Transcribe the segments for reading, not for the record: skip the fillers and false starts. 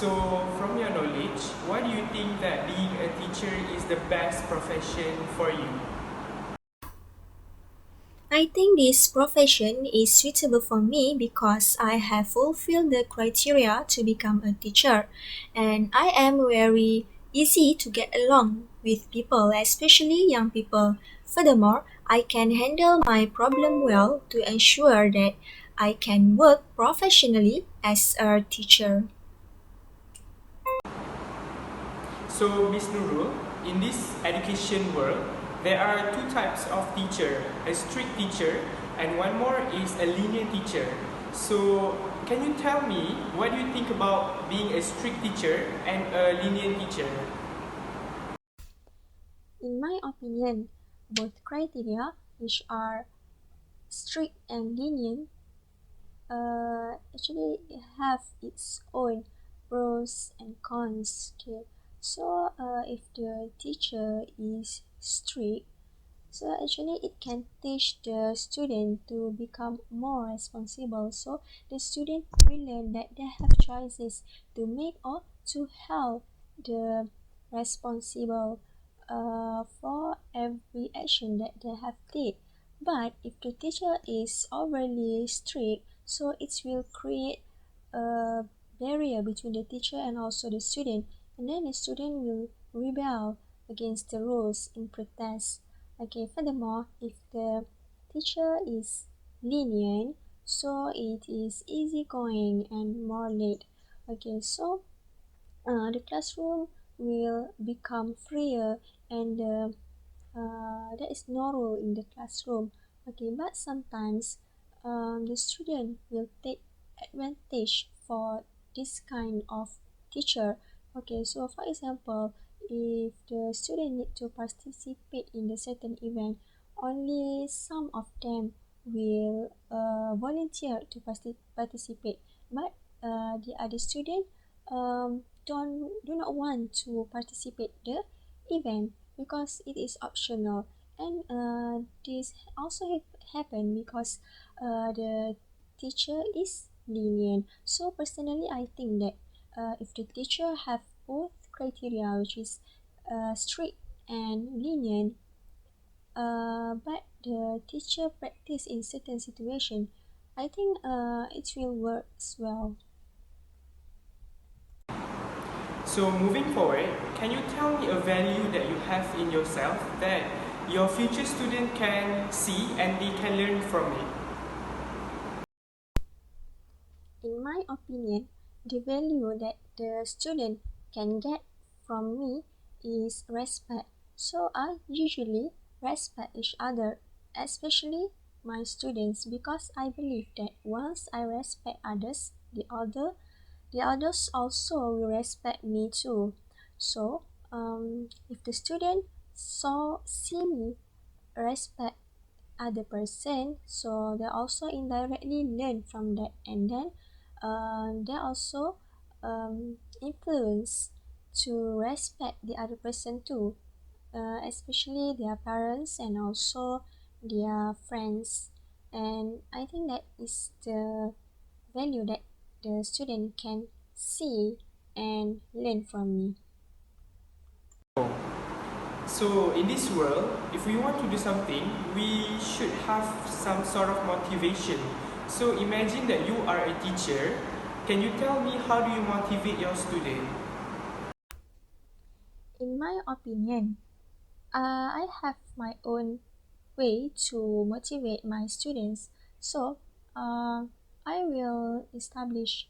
So, from your knowledge, why do you think that being a teacher is the best profession for you? I think this profession is suitable for me because I have fulfilled the criteria to become a teacher, and I am very easy to get along with people, especially young people. Furthermore, I can handle my problem well to ensure that I can work professionally as a teacher. So, Miss Nurul, in this education world, there are two types of teacher, a strict teacher and one more is a lenient teacher. So, can you tell me what do you think about being a strict teacher and a lenient teacher? In my opinion, both criteria, which are strict and lenient, actually have its own pros and cons. Okay, so if the teacher is strict, so actually it can teach the student to become more responsible. So the student will learn that they have choices to make or to help the responsible for every action that they have did. But if the teacher is overly strict, so it will create a barrier between the teacher and also the student, and then the student will rebel against the rules in protest. Okay, furthermore, if the teacher is lenient, so it is easygoing and more laid. Okay, so the classroom will become freer and there is no rule in the classroom. Okay, but sometimes the student will take advantage for this kind of teacher. Okay, so for example, if the student need to participate in the certain event, only some of them will volunteer to participate, but the other student do not want to participate the event because it is optional, and this also happen because the teacher is lenient. So personally I think that if the teacher have both criteria, which is strict and lenient, but the teacher practice in certain situation, I think it will works well. So, moving forward, can you tell me a value that you have in yourself that your future student can see and they can learn from it? In my opinion, the value that the student can get from me is respect. So I usually respect each other, especially my students, because I believe that once I respect others, the others also will respect me too. So if the student see me respect other person, so they also indirectly learn from that, and then they also influence to respect the other person too, especially their parents and also their friends. And I think that is the value that the student can see and learn from me. So, in this world, if we want to do something, we should have some sort of motivation. So, imagine that you are a teacher. Can you tell me how do you motivate your student? In my opinion, I have my own way to motivate my students. So I will establish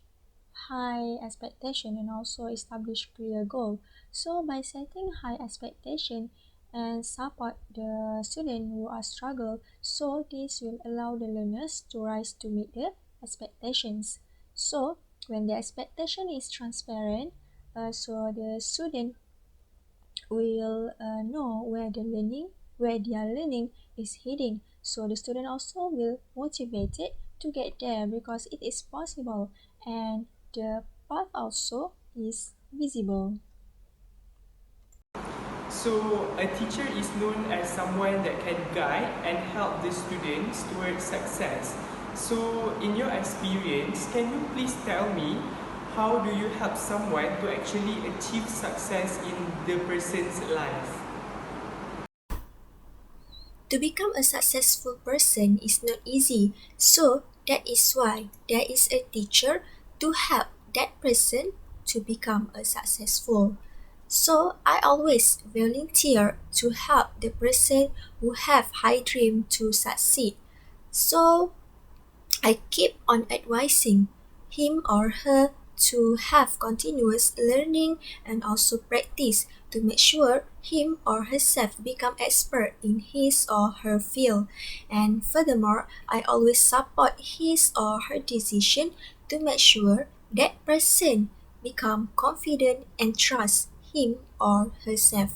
high expectation and also establish clear goal. So by setting high expectation and support the student who are struggle, so this will allow the learners to rise to meet the expectations. So when the expectation is transparent, so the student will know where their learning is heading, so the student also will motivated to get there because it is possible and the path also is visible. So, a teacher is known as someone that can guide and help the students towards success. So, in your experience, can you please tell me how do you help someone to actually achieve success in the person's life? To become a successful person is not easy, so that is why there is a teacher to help that person to become a successful. So I always volunteer to help the person who have high dream to succeed. So I keep on advising him or her to have continuous learning and also practice to make sure him or herself become expert in his or her field. And furthermore, I always support his or her decision to make sure that person become confident and trust him or herself.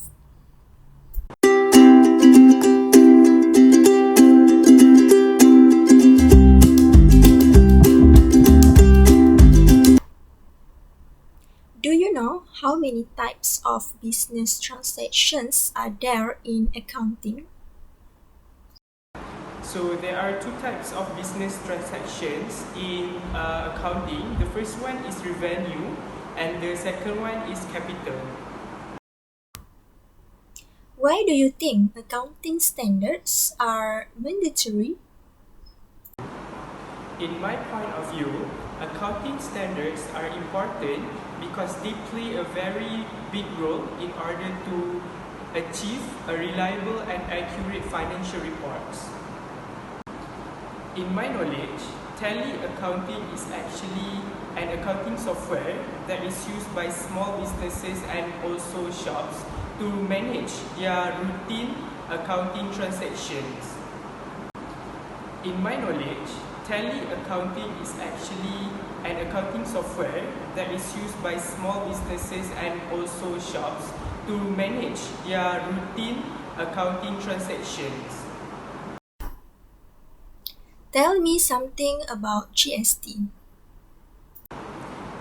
Do you know how many types of business transactions are there in accounting? So there are two types of business transactions in accounting. The first one is revenue and the second one is capital. Why do you think accounting standards are mandatory? In my point of view, accounting standards are important because they play a very big role in order to achieve a reliable and accurate financial reports. In my knowledge, Tally accounting is actually an accounting software that is used by small businesses and also shops to manage their routine accounting transactions. In my knowledge, Tally accounting is actually an accounting software that is used by small businesses and also shops to manage their routine accounting transactions. Tell me something about GST.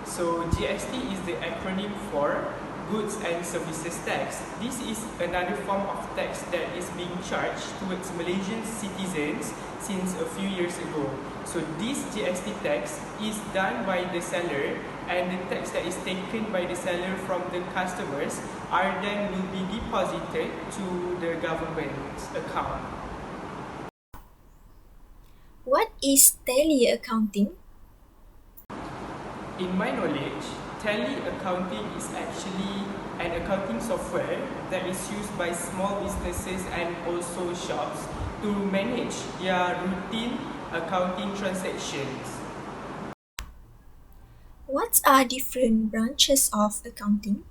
So GST is the acronym for Goods and Services Tax. This is another form of tax that is being charged towards Malaysian citizens since a few years ago. So this GST tax is done by the seller, and the tax that is taken by the seller from the customers are then will be deposited to the government's account. What is tally accounting? In my knowledge, Tally accounting is actually an accounting software that is used by small businesses and also shops to manage their routine accounting transactions. What are different branches of accounting?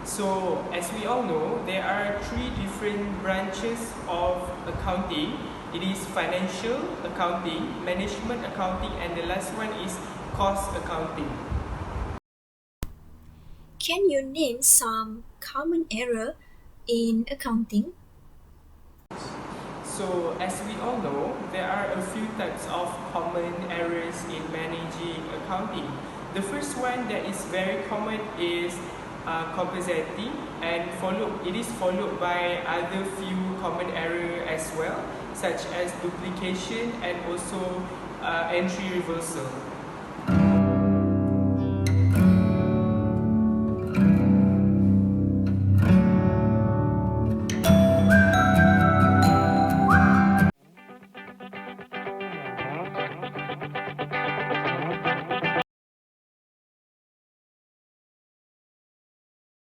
So, as we all know, there are three different branches of accounting. It is financial accounting, management accounting, and the last one is cost accounting. Can you name some common error in accounting? So, as we all know, there are a few types of common errors in managing accounting. The first one that is very common is compensating, and it is followed by other few common error as well, such as duplication and also entry reversal.